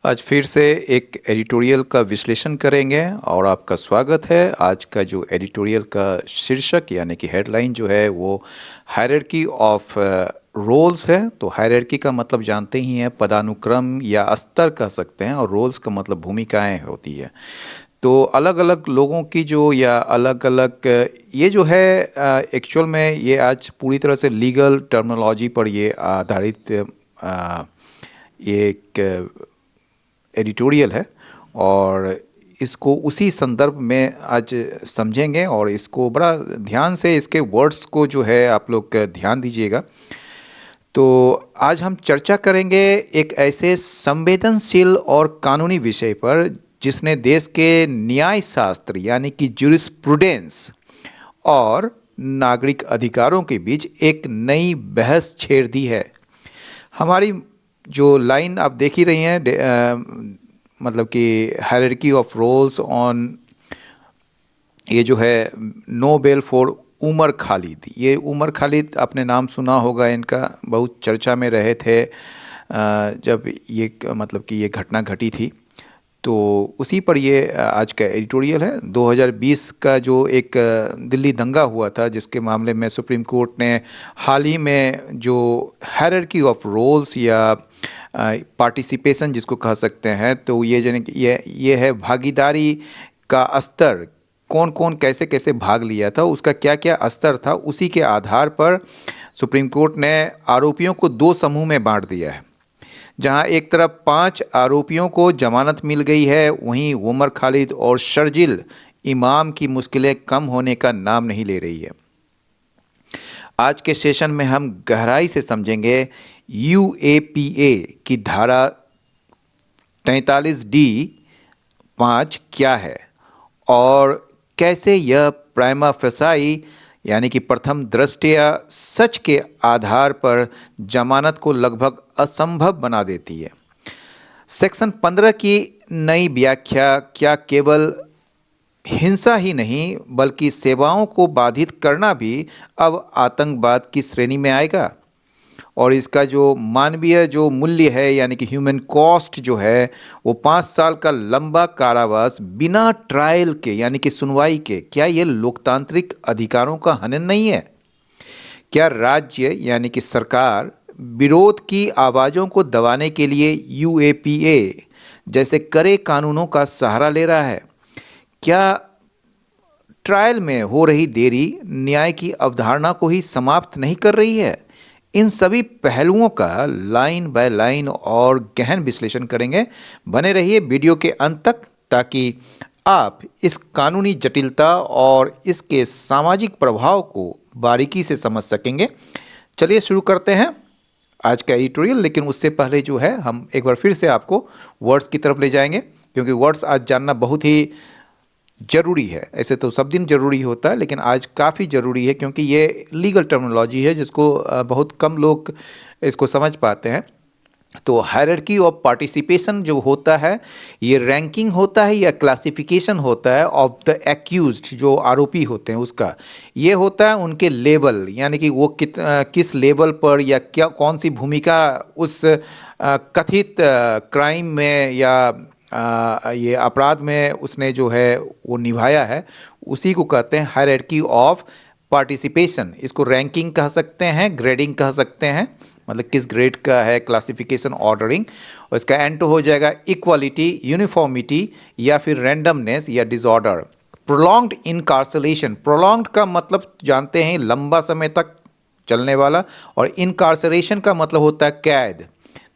आज फिर से एक एडिटोरियल का विश्लेषण करेंगे और आपका स्वागत है। आज का जो एडिटोरियल का शीर्षक यानी कि हेडलाइन जो है वो हायरार्की ऑफ रोल्स है। तो हायरार्की का मतलब जानते ही हैं, पदानुक्रम या स्तर कह सकते हैं, और रोल्स का मतलब भूमिकाएं होती है। तो अलग अलग लोगों की जो या अलग अलग ये जो है एक्चुअल में ये आज पूरी तरह से लीगल टर्मिनोलॉजी पर ये आधारित ये एक एडिटोरियल है, और इसको उसी संदर्भ में आज समझेंगे और इसको बड़ा ध्यान से इसके वर्ड्स को जो है आप लोग ध्यान दीजिएगा। तो आज हम चर्चा करेंगे एक ऐसे संवेदनशील और कानूनी विषय पर जिसने देश के न्याय शास्त्र यानी कि ज्यूरिस्प्रूडेंस और नागरिक अधिकारों के बीच एक नई बहस छेड़ दी है। हमारी जो लाइन आप देख ही रही हैं, मतलब कि हायरार्की ऑफ रोल्स ऑन, ये जो है no bail for Umar Khalid. ये उमर खालिद आपने नाम सुना होगा, इनका बहुत चर्चा में रहे थे जब ये मतलब कि ये घटना घटी थी। तो उसी पर ये आज का एडिटोरियल है। 2020 का जो एक दिल्ली दंगा हुआ था, जिसके मामले में सुप्रीम कोर्ट ने हाल ही में जो हायरार्की ऑफ रोल्स या पार्टिसिपेशन जिसको कह सकते हैं, तो ये है भागीदारी का स्तर, कौन कौन कैसे कैसे भाग लिया था, उसका क्या क्या स्तर था। उसी के आधार पर सुप्रीम कोर्ट ने आरोपियों को दो समूह में बांट दिया है। जहां एक तरफ 5 आरोपियों को जमानत मिल गई है, वहीं उमर खालिद और शर्जिल इमाम की मुश्किलें कम होने का नाम नहीं ले रही है। आज के सेशन में हम गहराई से समझेंगे यूएपीए की धारा 43D(5) क्या है और कैसे यह प्राइमा फेसाई यानी कि प्रथम दृष्टया सच के आधार पर जमानत को लगभग असंभव बना देती है। सेक्शन 15 की नई व्याख्या क्या केवल हिंसा ही नहीं बल्कि सेवाओं को बाधित करना भी अब आतंकवाद की श्रेणी में आएगा, और इसका जो मानवीय जो मूल्य है यानी कि ह्यूमन कॉस्ट जो है वो 5 साल का लंबा कारावास बिना ट्रायल के यानी कि सुनवाई के। क्या ये लोकतांत्रिक अधिकारों का हनन नहीं है? क्या राज्य यानी कि सरकार विरोध की आवाज़ों को दबाने के लिए यूएपीए जैसे कड़े कानूनों का सहारा ले रहा है? क्या ट्रायल में हो रही देरी न्याय की अवधारणा को ही समाप्त नहीं कर रही है? इन सभी पहलुओं का लाइन बाय लाइन और गहन विश्लेषण करेंगे। बने रहिए वीडियो के अंत तक ताकि आप इस कानूनी जटिलता और इसके सामाजिक प्रभाव को बारीकी से समझ सकेंगे। चलिए शुरू करते हैं आज का एडिटोरियल। लेकिन उससे पहले जो है हम एक बार फिर से आपको वर्ड्स की तरफ ले जाएंगे, क्योंकि वर्ड्स आज जानना बहुत ही ज़रूरी है। ऐसे तो सब दिन ज़रूरी होता है, लेकिन आज काफ़ी ज़रूरी है क्योंकि ये लीगल टर्मिनोलॉजी है जिसको बहुत कम लोग इसको समझ पाते हैं। तो हायरार्की ऑफ पार्टिसिपेशन जो होता है, ये रैंकिंग होता है या क्लासिफिकेशन होता है ऑफ द एक्यूज्ड, जो आरोपी होते हैं उसका। ये होता है उनके लेवल, यानी कि वो किस लेवल पर या क्या कौन सी भूमिका उस कथित क्राइम में या ये अपराध में उसने जो है वो निभाया है, उसी को कहते हैं हायरार्की ऑफ पार्टिसिपेशन। इसको रैंकिंग कह सकते हैं, ग्रेडिंग कह सकते हैं, मतलब किस ग्रेड का है, क्लासिफिकेशन, ऑर्डरिंग। और इसका एंड हो जाएगा इक्वालिटी, यूनिफॉर्मिटी या फिर रैंडमनेस या डिसऑर्डर। प्रोलॉन्ग्ड इनकार्सरेशन, प्रोलॉन्ग्ड का मतलब जानते हैं लंबा समय तक चलने वाला, और इनकार्सरेशन का मतलब होता है कैद।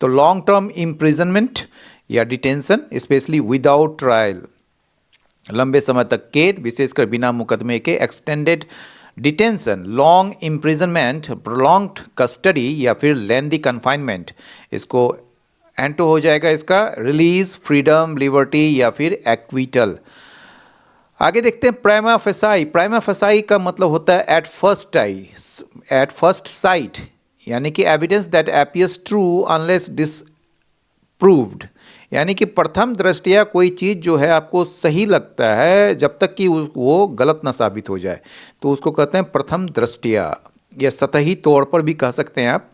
तो लॉन्ग टर्म इम्प्रिजनमेंट या डिटेंशन स्पेशली विदाउट ट्रायल, लंबे समय तक कैद विशेषकर बिना मुकदमे के। Extended detention, long imprisonment, prolonged custody या फिर लेंदी कन्फाइनमेंट। इसको एंटो हो जाएगा इसका रिलीज, फ्रीडम, लिबर्टी या फिर एक्विटल। आगे देखते हैं प्राइमा फेसाई। प्राइमा फेसाई का मतलब होता है एट फर्स्ट साइट, यानी कि evidence that appears true unless disproved, यानी कि प्रथम दृष्टया कोई चीज़ जो है आपको सही लगता है जब तक कि वो गलत ना साबित हो जाए, तो उसको कहते हैं प्रथम दृष्टया, या सतही तौर पर भी कह सकते हैं आप।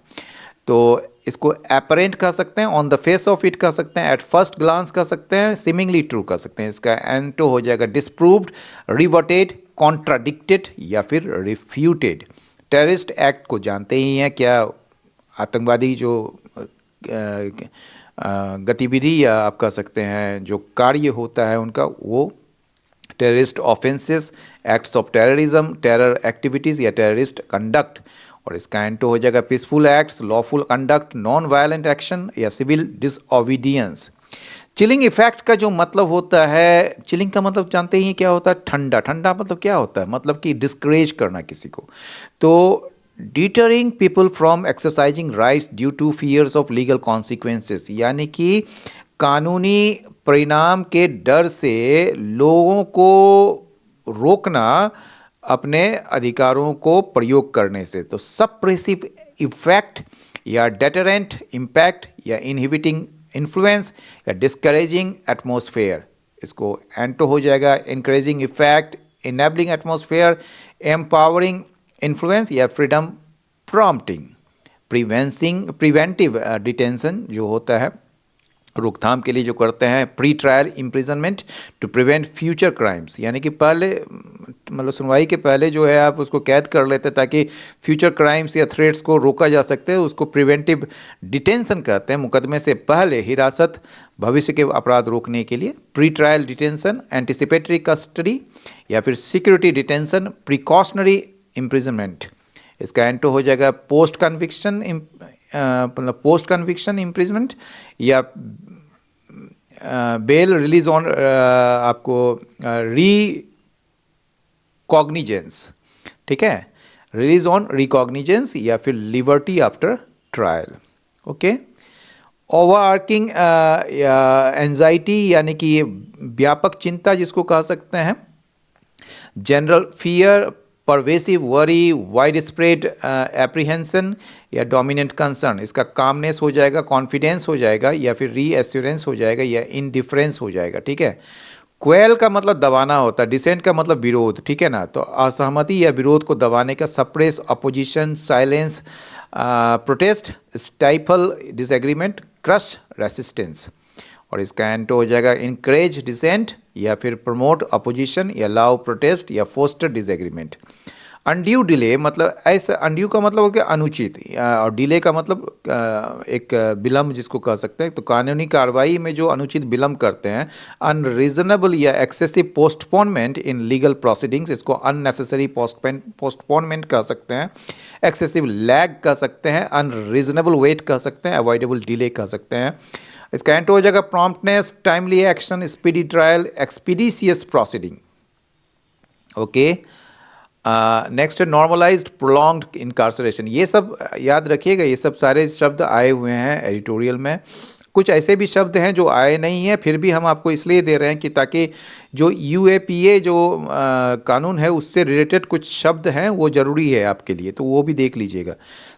तो इसको अपरेंट कह सकते हैं, on the face of it कह सकते हैं, एट फर्स्ट ग्लांस कह सकते हैं, सीमिंगली ट्रू कह सकते हैं। इसका एंटो हो जाएगा डिस्प्रूव्ड, रिवर्टेड, कॉन्ट्राडिक्टेड या फिर रिफ्यूटेड। टेररिस्ट एक्ट को जानते ही हैं, क्या आतंकवादी जो गतिविधि या आप कह सकते हैं जो कार्य होता है उनका, वो terrorist offences, acts of terrorism, terror activities या टेररिस्ट कंडक्ट। और इसका एंटो हो जाएगा peaceful acts, lawful conduct, non violent action या सिविल डिसओबीडियंस। चिलिंग इफेक्ट का जो मतलब होता है, चिलिंग का मतलब जानते ही क्या होता है, ठंडा। ठंडा मतलब क्या होता है, मतलब कि डिस्करेज करना किसी को। तो deterring people from exercising rights due to fears of legal consequences, यानी कि कानूनी परिणाम के डर से लोगों को रोकना अपने अधिकारों को प्रयोग करने से। तो सप्रेसिव इफेक्ट या डेटरेंट इम्पैक्ट या इनहिबिटिंग इन्फ्लुएंस या डिस्करेजिंग एटमॉस्फेयर। इसको एंटो हो जाएगा encouraging effect, enabling atmosphere, empowering influence या फ्रीडम प्रॉम्प्टिंग। प्रिवेंटिव डिटेंशन जो होता है, रोकथाम के लिए जो करते हैं, pre trial imprisonment to prevent future crimes, यानी कि पहले मतलब सुनवाई के पहले जो है आप उसको कैद कर लेते ताकि फ्यूचर क्राइम्स या थ्रेट्स को रोका जा सकते हैं, उसको प्रिवेंटिव डिटेंशन कहते हैं। मुकदमे से पहले हिरासत भविष्य के अपराध रोकने के लिए। Pre trial detention, anticipatory custody या फिर सिक्योरिटी डिटेंशन, प्रिकॉशनरी इम्प्रिजनमेंट। इसका एंटो हो जाएगा पोस्ट कन्विक्शन, मतलब पोस्ट कन्विक्शन इम्प्रिजमेंट या बेल रिलीज ऑन आपको रिकॉग्निजेंस, ठीक है, रिलीज ऑन रिकॉग्निजेंस या फिर liberty after trial. Okay. Overarching anxiety, यानी कि व्यापक चिंता जिसको कह सकते हैं, general fear, pervasive worry, wide spread apprehension या डोमिनेंट कंसर्न। इसका कामनेस हो जाएगा, कॉन्फिडेंस हो जाएगा या फिर रीएश्योरेंस हो जाएगा या इनडिफरेंस हो जाएगा, ठीक है। क्वेल का मतलब दबाना होता है, डिसेंट का मतलब विरोध, ठीक है ना। तो असहमति या विरोध को दबाने का suppress, opposition, silence, protest, stifle disagreement, crush, resistance. और इसका एंटो हो जाएगा इनकरेज डिसेंट या फिर प्रमोट अपोजिशन या लाउ प्रोटेस्ट या फोस्टर डिसएग्रीमेंट। अनड्यू डिले, मतलब ऐसा, अनड्यू का मतलब हो गया अनुचित, और डिले का मतलब एक विलम्ब जिसको कह सकते हैं। तो कानूनी कार्रवाई में जो अनुचित विलम्ब करते हैं, अनरीजनेबल या excessive postponement in legal proceedings, इसको अननेसेसरी पोस्टपोनमेंट कह सकते हैं, एक्सेसिव लैग कह सकते हैं, अनरीजनेबल वेट कह सकते हैं, अवॉइडेबल डिले कह सकते हैं। इसका एंटो हो जाएगा promptness, timely action, speedy trial, expeditious proceeding. Okay. Next है नॉर्मलाइज्ड प्रोलॉन्ग्ड इनकार्सरेशन। ये सब याद रखिएगा, ये सब सारे शब्द आए हुए हैं एडिटोरियल में। कुछ ऐसे भी शब्द हैं जो आए नहीं हैं, फिर भी हम आपको इसलिए दे रहे हैं कि ताकि जो यूएपीए जो कानून है उससे रिलेटेड कुछ शब्द हैं वो ज़रूरी है आपके लिए, तो वो भी देख लीजिएगा।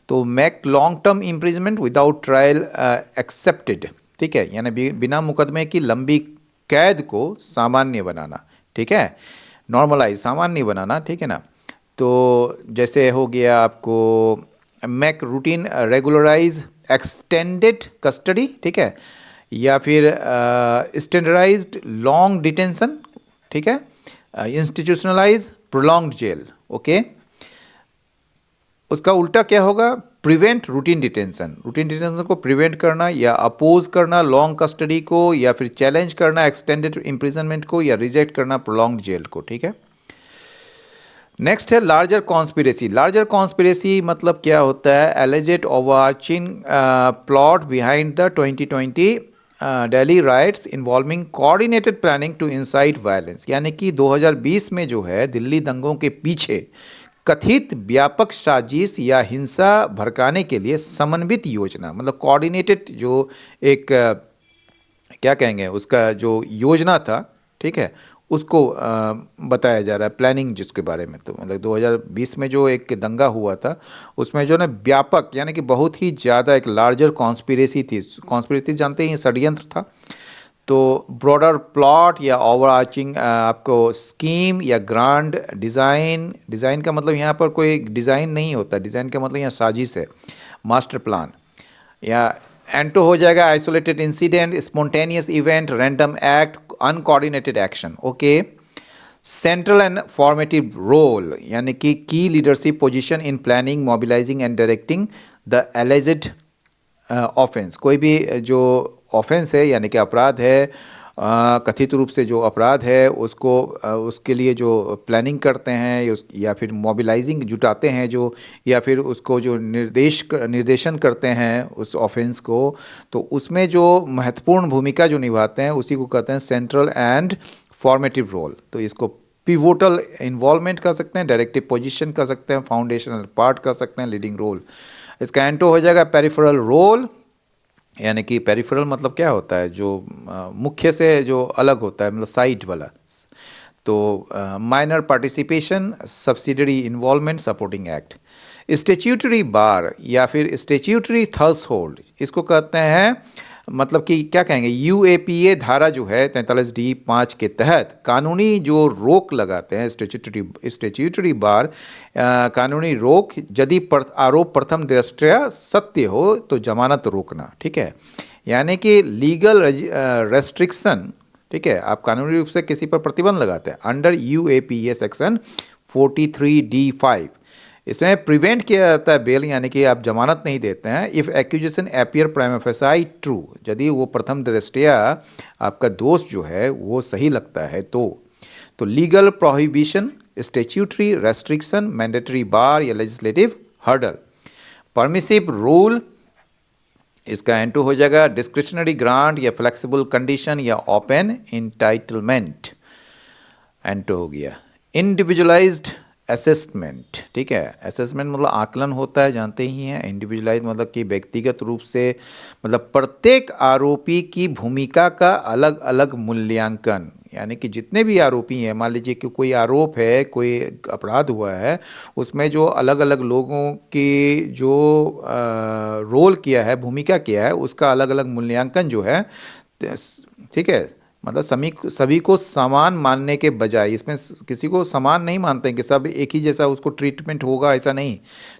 तो make long term imprisonment without trial accepted, ठीक है, यानी बिना मुकदमे की लंबी कैद को सामान्य बनाना, ठीक है। नॉर्मलाइज, सामान्य बनाना, ठीक है ना। तो जैसे हो गया आपको मैक रूटीन रेगुलराइज एक्सटेंडेड कस्टडी, ठीक है, या फिर स्टैंडर्डाइज्ड लॉन्ग डिटेंशन, ठीक है, इंस्टीट्यूशनलाइज प्रोलॉन्ग्ड जेल। ओके। उसका उल्टा क्या होगा, prevent routine detention, routine detention को प्रिवेंट करना या अपोज करना लॉन्ग कस्टडी को, या फिर चैलेंज करना एक्सटेंडेड इम्प्रिजनमेंट को, या रिजेक्ट करना प्रोलॉन्ग्ड जेल को, ठीक है। नेक्स्ट है लार्जर कॉन्स्पिरेसी। लार्जर कॉन्स्पिरेसी मतलब क्या होता है, alleged overarching plot behind the 2020 Delhi riots involving coordinated planning to incite violence, यानी कि 2020 में जो है दिल्ली दंगों के पीछे कथित व्यापक साजिश या हिंसा भड़काने के लिए समन्वित योजना, मतलब कोऑर्डिनेटेड जो एक क्या कहेंगे उसका जो योजना था, ठीक है, उसको बताया जा रहा है, प्लानिंग जिसके बारे में। तो मतलब 2020 में जो एक दंगा हुआ था उसमें जो ना व्यापक यानी कि बहुत ही ज़्यादा एक लार्जर कॉन्स्पिरेसी थी। कॉन्स्पिरेसी जानते हैं, षड्यंत्र था। तो ब्रॉडर प्लॉट या ओवरआर्चिंग आपको स्कीम या ग्रांड डिज़ाइन, डिज़ाइन का मतलब यहाँ पर कोई डिज़ाइन नहीं होता, डिज़ाइन का मतलब यहाँ साजिश है, मास्टर प्लान या एंटो हो जाएगा isolated incident, spontaneous event, random act, uncoordinated action. Okay. Central and formative role यानी कि की leadership position in planning, mobilising and directing the alleged offence. कोई भी जो ऑफेंस है यानी कि अपराध है, कथित रूप से जो अपराध है उसको उसके लिए जो प्लानिंग करते हैं या फिर मोबिलाइजिंग जुटाते हैं जो, या फिर उसको जो निर्देशन करते हैं उस ऑफेंस को, तो उसमें जो महत्वपूर्ण भूमिका जो निभाते हैं उसी को कहते हैं सेंट्रल एंड फॉर्मेटिव रोल। तो इसको पिवोटल इन्वॉल्वमेंट कर सकते हैं, डायरेक्टिव पोजीशन कर सकते हैं, फाउंडेशनल पार्ट कर सकते हैं, लीडिंग रोल। इसका एंटो हो जाएगा पेरिफेरल रोल, यानी कि पेरिफेरल मतलब क्या होता है, जो मुख्य से जो अलग होता है, मतलब साइड वाला। तो minor participation, subsidiary involvement, supporting act. Statutory bar या फिर स्टेच्यूटरी थर्स होल्ड, इसको कहते हैं, मतलब कि क्या कहेंगे, यूएपीए धारा जो है 43D(5) के तहत कानूनी जो रोक लगाते हैं, स्टेच्यूटरी बार कानूनी रोक, यदि आरोप प्रथम दृष्टया सत्य हो तो जमानत रोकना। ठीक है, यानी कि लीगल रेस्ट्रिक्शन। ठीक है, आप कानूनी रूप से किसी पर प्रतिबंध लगाते हैं अंडर यूएपीए सेक्शन 43D(5). इसमें प्रिवेंट किया जाता है बेल, यानी कि आप जमानत नहीं देते हैं, if accusation appear prima facie true, यदि वो प्रथम दृष्टया आपका दोष जो है वो सही लगता है तो legal prohibition, statutory restriction, mandatory bar या लेजिस्लेटिव हर्डल। परमिसिव रूल, इसका एंटू हो जाएगा डिस्क्रिशनरी ग्रांट या फ्लेक्सिबल कंडीशन या ओपन इंटाइटलमेंट, एंटू हो गया। Individualised assessment. ठीक है, असेसमेंट मतलब आकलन होता है, जानते ही हैं। इंडिविजुअलाइज मतलब कि व्यक्तिगत रूप से, मतलब प्रत्येक आरोपी की भूमिका का अलग अलग मूल्यांकन, यानी कि जितने भी आरोपी हैं, मान लीजिए कि कोई आरोप है, कोई अपराध हुआ है, उसमें जो अलग अलग लोगों की जो रोल किया है, भूमिका किया है, उसका अलग अलग मूल्यांकन जो है। ठीक है, मतलब सभी को समान मानने के बजाय, इसमें किसी को समान नहीं मानते हैं कि सब एक ही जैसा उसको ट्रीटमेंट होगा, ऐसा नहीं।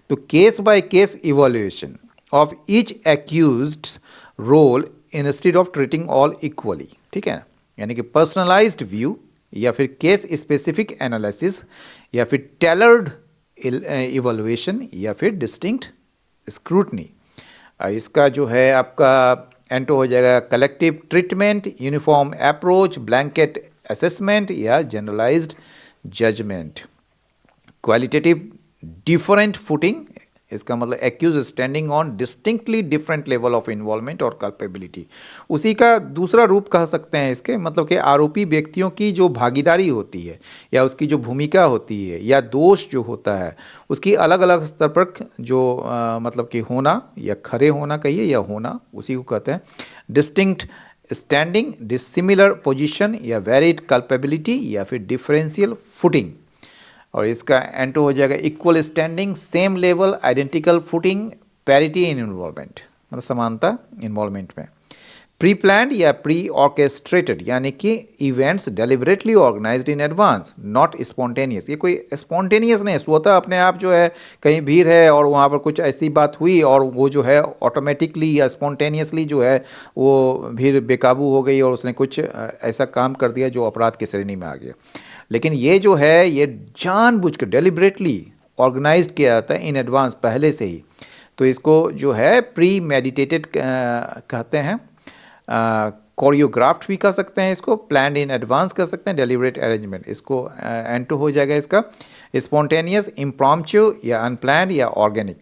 तो case by case evolution of each accused role instead of treating all equally. ठीक है, यानी कि पर्सनलाइज्ड व्यू या फिर केस स्पेसिफिक एनालिसिस या फिर टेलर्ड इवोल्यूशन या फिर डिस्टिंक्ट स्क्रूटनी। इसका जो है आपका एंटो हो जाएगा collective treatment, uniform approach, blanket assessment या generalised judgement. Qualitative different footing, इसका मतलब accused standing on distinctly different level of involvement और कल्पेबिलिटी। उसी का दूसरा रूप कह सकते हैं इसके, मतलब कि आरोपी व्यक्तियों की जो भागीदारी होती है या उसकी जो भूमिका होती है या दोष जो होता है, उसकी अलग अलग स्तर पर जो मतलब कि होना या खड़े होना कहिए या होना, उसी को कहते हैं डिस्टिंक्ट स्टैंडिंग, डिसिमिलर पोजीशन या वेरिड कल्पेबिलिटी या फिर डिफरेंशियल फुटिंग। और इसका एंटो हो जाएगा equal standing, same level, identical footing, parity in involvement, मतलब समानता इन्वॉल्वमेंट में। प्री प्लान्ड या प्री ऑर्केस्ट्रेटेड, यानी कि events deliberately organised in advance, not spontaneous. ये कोई स्पॉन्टेनियस नहीं, स्वतः अपने आप जो है कहीं भीड़ है और वहाँ पर कुछ ऐसी बात हुई और वो जो है ऑटोमेटिकली या स्पॉन्टेनियसली जो है वो भीड़ बेकाबू हो गई और उसने कुछ ऐसा काम कर दिया जो अपराध की श्रेणी में आ गया। लेकिन ये जो है ये जानबूझ कर डेलिबरेटली ऑर्गेनाइज्ड किया जाता है इन एडवांस, पहले से ही। तो इसको जो है प्री मेडिटेटेड कहते हैं, कोरियोग्राफ्ट भी कह सकते हैं, इसको प्लान्ड इन एडवांस कर सकते हैं, डेलिबरेट अरेंजमेंट। इसको एंटो हो जाएगा इसका स्पॉन्टेनियस, इम्प्रॉम्प्चू या अनप्लान्ड या ऑर्गेनिक।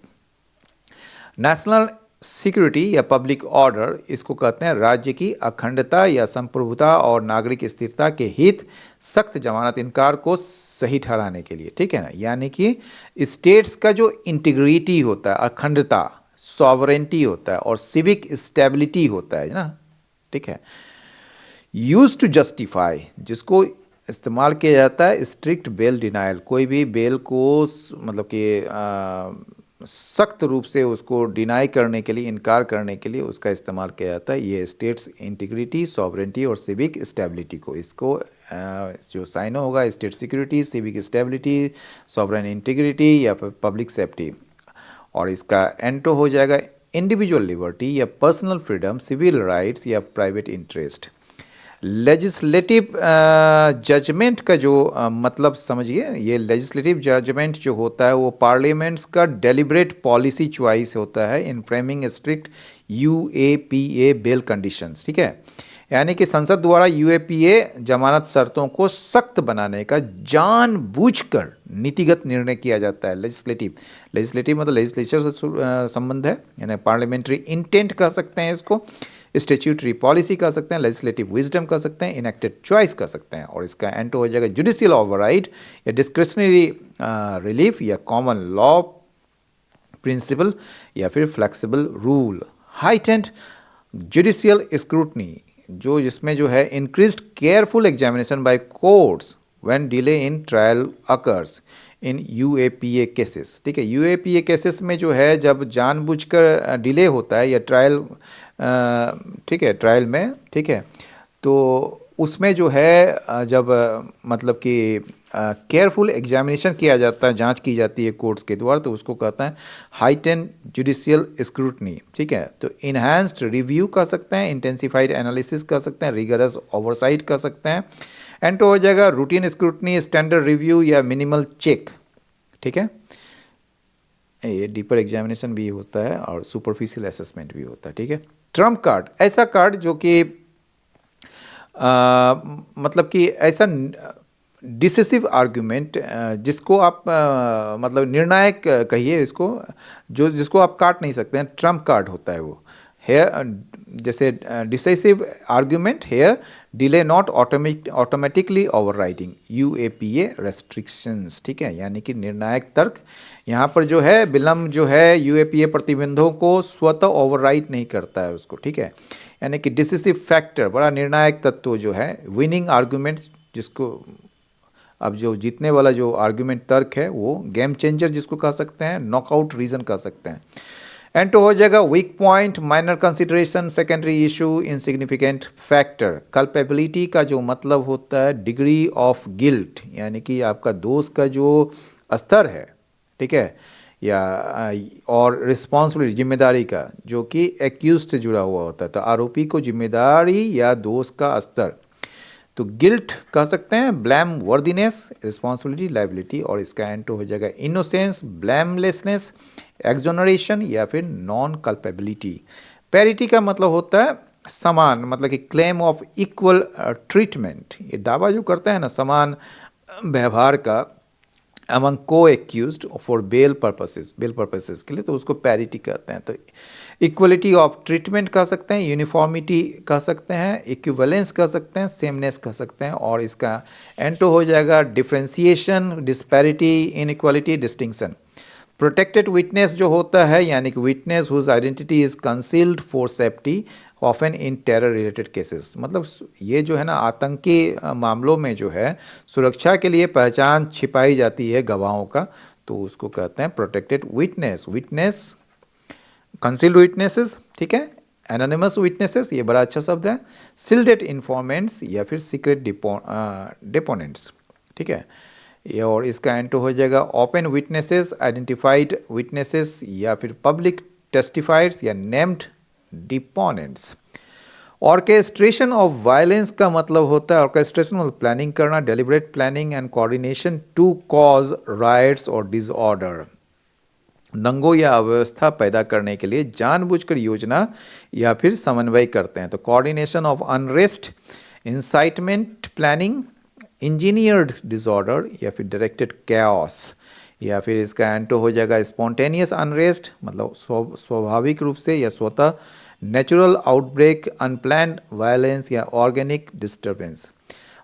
नेशनल सिक्योरिटी या पब्लिक ऑर्डर, इसको कहते हैं राज्य की अखंडता या संप्रभुता और नागरिक स्थिरता के हित, सख्त जमानत इनकार को सही ठहराने के लिए। ठीक है ना, यानी कि स्टेट्स का जो इंटीग्रिटी होता है, अखंडता, सॉवरेंटी होता है और सिविक स्टेबिलिटी होता है ना। ठीक है, यूज टू जस्टिफाई, जिसको इस्तेमाल किया जाता है स्ट्रिक्ट बेल डिनाइल, कोई भी बेल को मतलब कि सख्त रूप से उसको डिनाई करने के लिए, इनकार करने के लिए उसका इस्तेमाल किया जाता है। ये स्टेट्स इंटीग्रिटी, सॉवरेंटी और सिविक स्टेबिलिटी को, इसको जो साइन होगा state security, civic stability, sovereign integrity या फिर पब्लिक सेफ्टी। और इसका एंटो हो जाएगा इंडिविजुअल लिबर्टी या पर्सनल फ्रीडम, सिविल राइट्स या प्राइवेट इंटरेस्ट। लेजिस्लेटिव जजमेंट का जो मतलब समझिए, ये लेजिस्लेटिव जजमेंट जो होता है वो पार्लियामेंट्स का डेलिब्रेट पॉलिसी चॉइस होता है in framing strict UAPA bail conditions, ठीक है। यानी कि संसद द्वारा यूएपीए जमानत शर्तों को सख्त बनाने का जानबूझकर नीतिगत निर्णय किया जाता है। लेजिस्लेटिव मतलब लेजिस्लेचर से संबंध है, यानी पार्लियामेंट्री इंटेंट कह सकते हैं इसको, स्टेच्यूटरी पॉलिसी कह सकते हैं, लेजिस्लेटिव विजडम कह सकते हैं, इनेक्टेड चॉइस कह सकते हैं। और इसका एंड हो जाएगा जुडिशियल ओवरराइड या डिस्क्रिशनरी रिलीफ या कॉमन लॉ प्रिंसिपल या फिर flexible rule. Heightened judicial scrutiny, जो जिसमें जो है increased careful examination by courts when delay in trial occurs in UAPA cases, ठीक है। यूएपीए केसेस में जो है जब जानबूझकर डिले होता है या ट्रायल, ठीक है, ट्रायल में, ठीक है, तो उसमें जो है जब मतलब कि केयरफुल एग्जामिनेशन किया जाता है, जांच की जाती है कोर्ट्स के द्वारा, तो उसको कहता है हाइटेंड जुडिशियल स्क्रूटनी, ठीक है। तो इन्हांस्ड रिव्यू कह सकते हैं, इंटेंसिफाइड एनालिसिस कह सकते हैं, रिगरस ओवरसाइट कह सकते हैं। एंड तो हो जाएगा रूटीन स्क्रूटनी, स्टैंडर्ड रिव्यू या मिनिमल चेक, ठीक है। ये डीपर एग्जामिनेशन भी होता है और सुपरफिशियल असेसमेंट भी होता है, ठीक है। ट्रम्प कार्ड, ऐसा कार्ड जो कि मतलब कि ऐसा डिसिसिव आर्ग्यूमेंट जिसको आप मतलब निर्णायक कहिए इसको, जो जिसको आप काट नहीं सकते हैं, ट्रम्प कार्ड होता है वो। हेयर जैसे decisive argument here delay not automatically overriding UAPA restrictions, ठीक है। यानी कि निर्णायक तर्क यहाँ पर जो है विलंब जो है यूएपीए प्रतिबंधों को स्वतः ओवरराइड नहीं करता है उसको, ठीक है। यानी कि डिसिसिव फैक्टर, बड़ा निर्णायक तत्व जो है, विनिंग आर्ग्यूमेंट, जिसको अब जो जीतने वाला जो आर्ग्यूमेंट तर्क है वो गेम चेंजर जिसको कह सकते हैं, नॉकआउट रीजन कह सकते हैं। एंड तो हो जाएगा weak point, minor consideration, secondary issue, insignificant factor. Culpability का जो मतलब होता है डिग्री ऑफ गिल्ट, यानी कि आपका दोष का जो स्तर है, ठीक है, या और रिस्पॉन्सिबिलिटी जिम्मेदारी का, जो कि एक्यूज से जुड़ा हुआ होता है, तो आरोपी को जिम्मेदारी या दोष का स्तर। तो गिल्ट कह सकते हैं, ब्लेम वर्दीनेस, रिस्पॉन्सिबिलिटी, लाइबिलिटी। और इसका एंड हो जाएगा इनोसेंस, ब्लेमलेसनेस, एक्सोनरेशन या फिर नॉन कल्पेबिलिटी। पैरिटी का मतलब होता है समान, मतलब कि क्लेम ऑफ इक्वल ट्रीटमेंट, ये दावा जो करता है ना समान व्यवहार का अमंग को एक्यूज्ड फॉर बेल पर्पसेस के लिए, तो उसको पैरिटी कहते हैं। तो इक्वलिटी ऑफ ट्रीटमेंट कह सकते हैं, यूनिफॉर्मिटी कह सकते हैं, इक्विवेलेंस कह सकते हैं, सेमनेस कह सकते हैं। और इसका एंटो हो जाएगा differentiation, disparity, inequality, distinction. Protected witness जो होता है, यानी कि witness whose identity is concealed for safety often in terror related cases, मतलब ये जो है ना आतंकी मामलों में जो है सुरक्षा के लिए पहचान छिपाई जाती है गवाहों का, तो उसको कहते हैं प्रोटेक्टेड विटनेस, कंसील्ड विटनेसेस, ठीक है, एनोनिमस विटनेसेस, ये बड़ा अच्छा शब्द है, सील्डेड इन्फॉर्मेंट्स या फिर सीक्रेट डिपोनेंट्स, ठीक है। ये और इसका एंटो हो जाएगा ओपन विटनेसेस, आइडेंटिफाइड विटनेसेस या फिर पब्लिक टेस्टिफाइड्स या named deponents. Orchestration of violence का मतलब होता है, ऑर्केस्ट्रेशन मतलब प्लानिंग करना, deliberate planning and coordination to cause riots और डिसऑर्डर, दंगों या अव्यवस्था पैदा करने के लिए जानबूझकर योजना या फिर समन्वय करते हैं। तो coordination of unrest, incitement planning, engineered disorder या फिर डायरेक्टेड कैओस, या फिर इसका एंटो हो जाएगा स्पॉन्टेनियस अनरेस्ट, मतलब स्वाभाविक रूप से या स्वतः, नेचुरल आउटब्रेक, अनप्लान्ड वायलेंस या organic disturbance.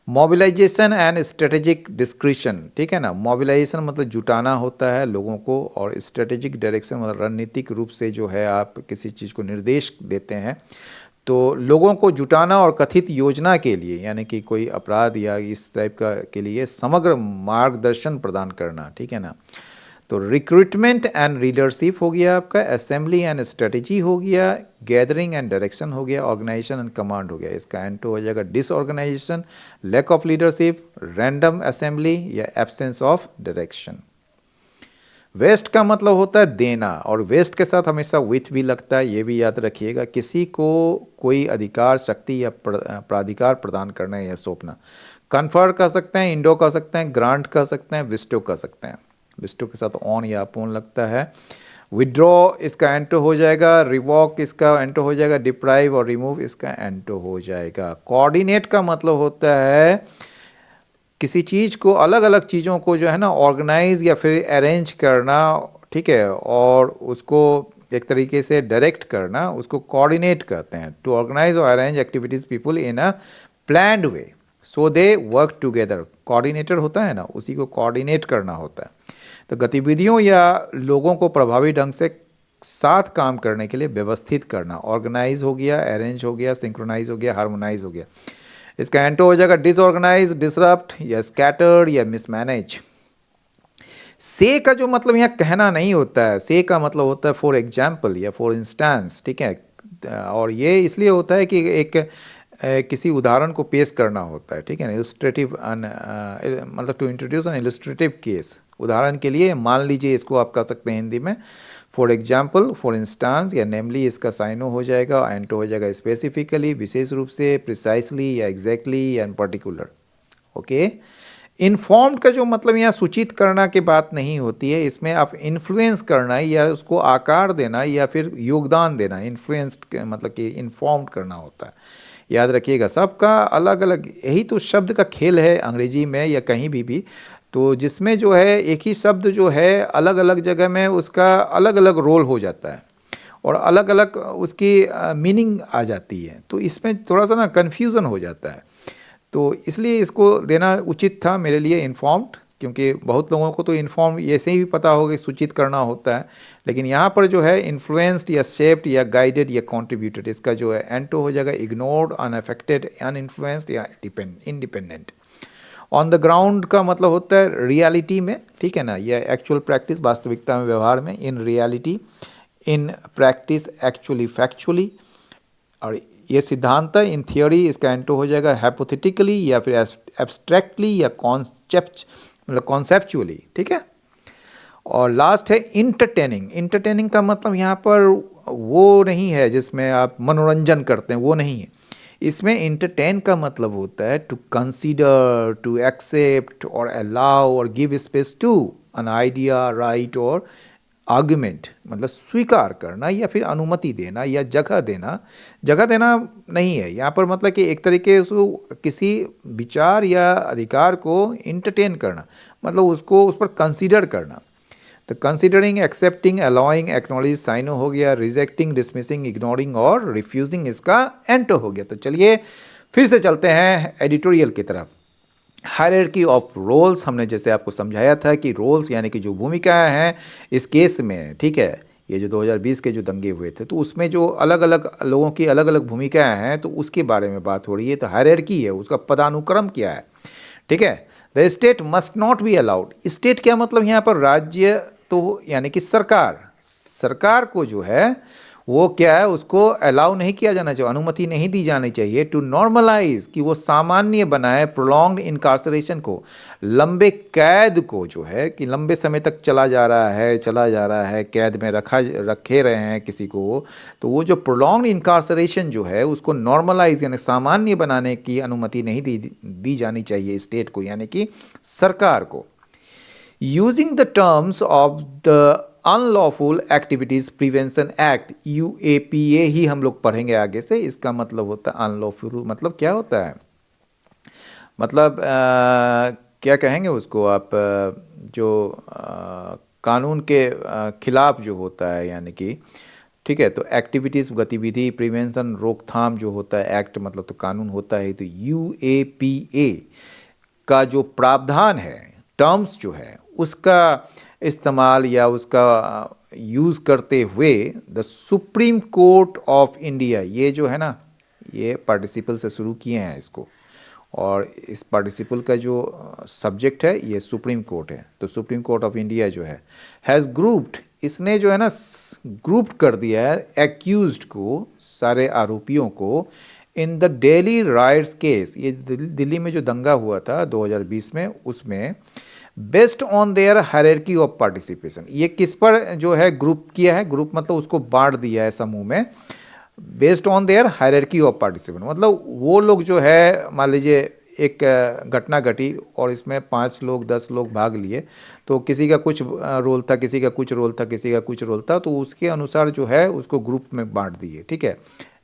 Mobilisation and strategic discretion, ठीक है ना। मोबिलाइजेशन मतलब जुटाना होता है लोगों को, और स्ट्रेटेजिक डायरेक्शन मतलब रणनीतिक रूप से जो है आप किसी चीज़ को निर्देश देते हैं, तो लोगों को जुटाना और कथित योजना के लिए, यानी कि कोई अपराध या इस टाइप का के लिए समग्र मार्गदर्शन प्रदान करना, ठीक है ना। तो रिक्रूटमेंट एंड लीडरशिप हो गया आपका, असेंबली एंड स्ट्रेटेजी हो गया, गैदरिंग एंड डायरेक्शन हो गया, ऑर्गेनाइजेशन एंड कमांड हो गया। इसका एंटो हो जाएगा disorganisation, lack of leadership, random assembly या एब्सेंस ऑफ डायरेक्शन। वेस्ट का मतलब होता है देना, और वेस्ट के साथ हमेशा विथ भी लगता है, ये भी याद रखिएगा। किसी को कोई अधिकार, शक्ति या प्राधिकार प्रदान करना या सौंपना। कन्फर कह सकते हैं, इंडो कह सकते हैं, ग्रांट कह सकते हैं, विस्टो कह सकते हैं। विस्टो के साथ ऑन या अपोन लगता है। विड्रॉ इसका एंटो हो जाएगा, रिवॉक इसका एंटो हो जाएगा, डिप्राइव और रिमूव इसका एंटो हो जाएगा। कोऑर्डिनेट का मतलब होता है किसी चीज़ को, अलग अलग चीज़ों को जो है ना ऑर्गेनाइज या फिर अरेंज करना, ठीक है, और उसको एक तरीके से डायरेक्ट करना, उसको कोऑर्डिनेट कहते हैं। टू ऑर्गेनाइज और arrange activities people in a planned way so they work together. Coordinator होता है ना, उसी को कोऑर्डिनेट करना होता है। तो गतिविधियों या लोगों को प्रभावी ढंग से साथ काम करने के लिए व्यवस्थित करना। ऑर्गेनाइज हो गया, अरेंज हो गया, सिंक्रोनाइज हो गया, हार्मोनाइज हो गया। इसका एंटो हो जाएगा डिसऑर्गेनाइज, डिसरप्ट या स्कैटर्ड या मिसमैनेज। से का जो मतलब यहाँ कहना नहीं होता है, से का मतलब होता है फॉर एग्जाम्पल या फॉर इंस्टेंस, ठीक है। और ये इसलिए होता है कि एक किसी उदाहरण को पेश करना होता है, ठीक है ना। इलस्ट्रेटिव मतलब to introduce an illustrative case. उदाहरण के लिए मान लीजिए, इसको आप कह सकते हैं हिंदी में फॉर एग्जाम्पल, फॉर इंस्टांस या नेमली, इसका साइनो हो जाएगा, एंटो हो जाएगा स्पेसिफिकली, विशेष रूप से, प्रिसाइसली या एग्जैक्टली या इन पर्टिकुलर। ओके। इन्फॉर्म्ड का जो मतलब यहाँ सूचित करना की बात नहीं होती है, इसमें आप इन्फ्लुएंस करना या उसको आकार देना या फिर योगदान देना, इन्फ्लुएंस्ड मतलब कि इन्फॉर्म्ड करना होता है। याद रखिएगा, सबका अलग अलग, यही तो शब्द का खेल है अंग्रेजी में या कहीं भी तो जिसमें जो है एक ही शब्द जो है अलग अलग जगह में उसका अलग अलग रोल हो जाता है और अलग अलग उसकी मीनिंग आ जाती है। तो इसमें थोड़ा सा ना कन्फ्यूज़न हो जाता है, तो इसलिए इसको देना उचित था मेरे लिए इन्फॉर्म्ड, क्योंकि बहुत लोगों को तो इन्फॉर्म ऐसे ही भी पता होगा सूचित करना होता है, लेकिन यहाँ पर जो है इन्फ्लुएंस्ड या शेप्ड या गाइडेड या कॉन्ट्रीब्यूटेड, इसका जो है एंटो हो जाएगा इग्नोर्ड, अनअफेक्टेड, अनइन्फ्लुएंस्ड या इंडिपेंडेंट। ऑन द ग्राउंड का मतलब होता है रियलिटी में, ठीक है ना, या एक्चुअल प्रैक्टिस, वास्तविकता में, व्यवहार में। In reality, in practice, actually, factually. और ये सिद्धांत है। इन थियोरी इसका एंटो हो जाएगा हाइपोथेटिकली या फिर एब्स्ट्रैक्टली या कॉन्सेप्ट मतलब कॉन्सेप्चुअली, ठीक है। और लास्ट है इंटरटेनिंग। इंटरटेनिंग का मतलब यहाँ पर वो नहीं है जिसमें आप मनोरंजन करते हैं, वो नहीं है। इसमें इंटरटेन का मतलब होता है टू कंसीडर, टू एक्सेप्ट और अलाउ और give space to an idea, right और आर्गुमेंट, मतलब स्वीकार करना या फिर अनुमति देना या जगह देना। जगह देना नहीं है यहाँ पर, मतलब कि एक तरीके से किसी विचार या अधिकार को इंटरटेन करना, मतलब उसको उस पर कंसीडर करना। तो considering, accepting, allowing, acknowledge, syno हो गया, रिजेक्टिंग, डिसमिसिंग, इग्नोरिंग और रिफ्यूजिंग इसका एंटो हो गया। तो चलिए फिर से चलते हैं एडिटोरियल की तरफ। हायरार्की ऑफ रोल्स, हमने जैसे आपको समझाया था कि रोल्स यानी कि जो भूमिकाएं हैं इस केस में, ठीक है, ये जो 2020 के जो दंगे हुए थे तो उसमें जो अलग अलग लोगों की अलग अलग भूमिकाएं हैं तो उसके बारे में बात हो रही है। तो हायरार्की है, उसका पदानुक्रम क्या है, ठीक है। The state must not be allowed. State क्या मतलब यहाँ पर राज्य, तो यानी कि सरकार, सरकार को जो है वो क्या है, उसको अलाउ नहीं किया जाना चाहिए, अनुमति नहीं दी जानी चाहिए टू नॉर्मलाइज, कि वो सामान्य बनाए प्रोलॉन्ग्ड इनकार्सरेशन को, लंबे कैद को, जो है कि लंबे समय तक चला जा रहा है कैद में रखे रहे हैं किसी को, तो वो जो प्रोलॉन्ग्ड इनकार्सरेशन जो है उसको नॉर्मलाइज यानी सामान्य बनाने की अनुमति नहीं दी जानी चाहिए स्टेट को, यानी कि सरकार को। Using the terms of the Unlawful Activities Prevention Act, UAPA ही हम लोग पढ़ेंगे आगे से। इसका मतलब होता है अनलॉफुल, मतलब क्या होता है, मतलब क्या कहेंगे उसको आप, जो कानून के खिलाफ जो होता है, यानी कि, ठीक है। तो एक्टिविटीज़ गतिविधि, प्रिवेंशन रोकथाम जो होता है, एक्ट मतलब तो कानून होता है। तो यूएपीए का जो प्रावधान है, टर्म्स जो है उसका इस्तेमाल या उसका यूज़ करते हुए the supreme court of India, ये जो है ना, ये पार्टिसिपल से शुरू किए हैं इसको, और इस पार्टिसिपल का जो सब्जेक्ट है ये सुप्रीम कोर्ट है। तो सुप्रीम कोर्ट ऑफ इंडिया जो है हैज़ ग्रुप्ड, इसने जो है ना ग्रुप्ड कर दिया है एक्यूज्ड को, सारे आरोपियों को, in the Delhi rights case, ये दिल्ली में जो दंगा हुआ था 2020 में, उसमें based on their hierarchy of participation. ये किस पर जो है ग्रुप किया है, ग्रुप मतलब उसको बांट दिया है समूह में, based on their hierarchy of participant. मतलब वो लोग जो है, मान लीजिए एक घटना घटी और इसमें 5 लोग 10 लोग भाग लिए, तो किसी का कुछ रोल था, किसी का कुछ रोल था, किसी का कुछ रोल था, तो उसके अनुसार जो है उसको ग्रुप में बांट दिए। ठीक है,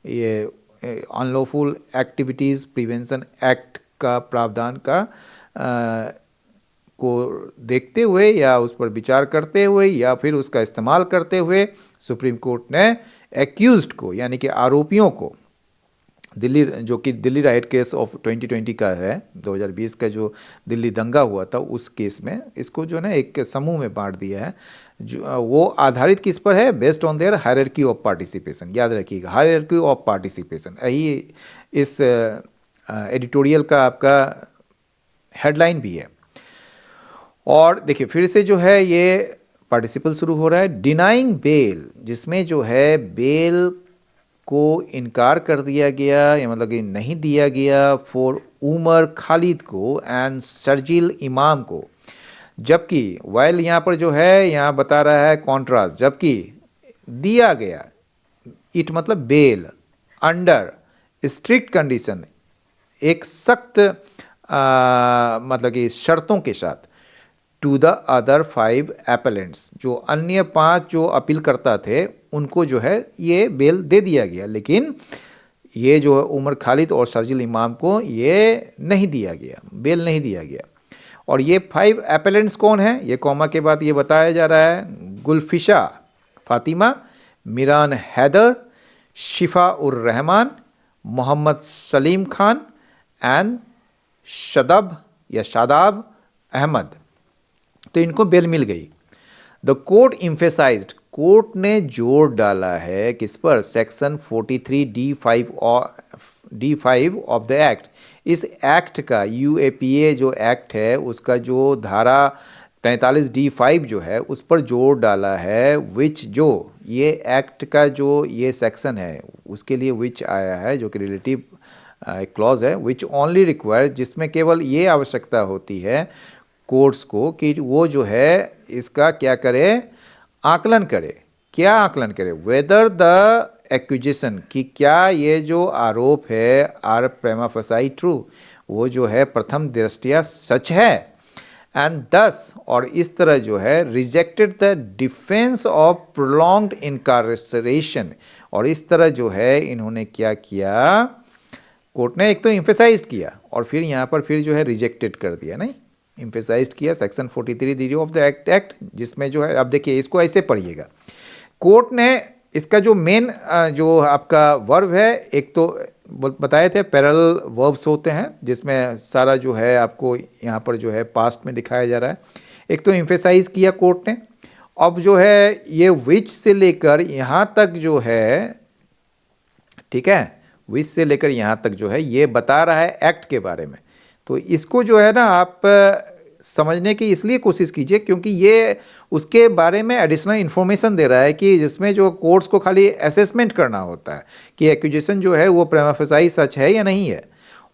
ये अनलॉफुल एक्टिविटीज़ प्रिवेंशन एक्ट का प्रावधान का को देखते हुए या उस पर विचार करते हुए या फिर उसका इस्तेमाल करते हुए सुप्रीम कोर्ट ने एक्यूज्ड को, यानी कि आरोपियों को, दिल्ली, जो कि दिल्ली राइट केस ऑफ 2020 का है, 2020 का जो दिल्ली दंगा हुआ था उस केस में, इसको जो है एक समूह में बांट दिया है। जो वो आधारित किस पर है, based on their hierarchy of participation. याद रखिएगा, हायरार्की ऑफ पार्टिसिपेशन, यही इस एडिटोरियल का आपका हेडलाइन भी है। और देखिए फिर से जो है ये पार्टिसिपल शुरू हो रहा है, डिनाइंग बेल, जिसमें जो है बेल को इनकार कर दिया गया, या मतलब कि नहीं दिया गया फॉर उमर खालिद को एंड शर्जील इमाम को। जबकि वाइल यहाँ पर जो है, यहाँ बता रहा है कॉन्ट्रास्ट, जबकि दिया गया, इट मतलब बेल, अंडर स्ट्रिक्ट कंडीशन, एक सख्त मतलब कि शर्तों के साथ, टू द अदर 5 एपेलेंट्स, जो अन्य 5 जो अपील करता थे उनको जो है ये बेल दे दिया गया, लेकिन ये जो उमर खालिद और शर्जील इमाम को ये नहीं दिया गया, बेल नहीं दिया गया। और ये 5 एपेलेंट्स कौन है, ये कॉमा के बाद ये बताया जा रहा है, गुलफिशा फातिमा, मिरान हैदर, शिफा उर रहमान, मोहम्मद सलीम खान एंड शादाब अहमद। तो इनको बेल मिल गई। द कोर्ट इम्फेसाइज्ड, कोर्ट ने जोर डाला है किस पर, section 43D5 of the act, इस एक्ट का, यूएपीए जो एक्ट है उसका जो धारा 43D5 जो है उस पर जोर डाला है, विच, जो ये एक्ट का जो ये सेक्शन है उसके लिए विच आया है, जो कि रिलेटिव क्लॉज है, विच ओनली रिक्वायर्स, जिसमें केवल ये आवश्यकता होती है कोर्ट्स को कि वो जो है इसका क्या करे, आकलन करे। क्या आकलन करे, वेदर द एक्यूजेशन, कि क्या ये जो आरोप है आर प्रेमा फसाई ट्रू, वो जो है प्रथम दृष्टया सच है, एंड दस, और इस तरह जो है rejected the defence of prolonged incarceration, और इस तरह जो है इन्होंने क्या किया, कोर्ट ने एक तो इम्फेसाइज किया और फिर यहाँ पर फिर जो है रिजेक्टेड कर दिया, नहीं इम्फेसाइज किया, section 43D of the act, जिसमें जो है, अब देखिए इसको ऐसे पढ़िएगा, कोर्ट ने इसका जो मेन जो आपका वर्ब है, एक तो बताए थे पैरेलल वर्ब्स होते हैं जिसमें सारा जो है आपको यहाँ पर जो है पास्ट में दिखाया जा रहा है। एक तो इम्फेसाइज किया कोर्ट ने, अब जो है ये विच से लेकर यहाँ तक जो है, ठीक है, विच से लेकर यहाँ तक जो है ये बता रहा है एक्ट के बारे में। तो इसको जो है ना आप समझने की इसलिए कोशिश कीजिए क्योंकि ये उसके बारे में एडिशनल इन्फॉर्मेशन दे रहा है, कि जिसमें जो कोर्ट्स को खाली असेसमेंट करना होता है कि एक्यूजेशन जो है वो प्रेमा फेसाई सच है या नहीं है,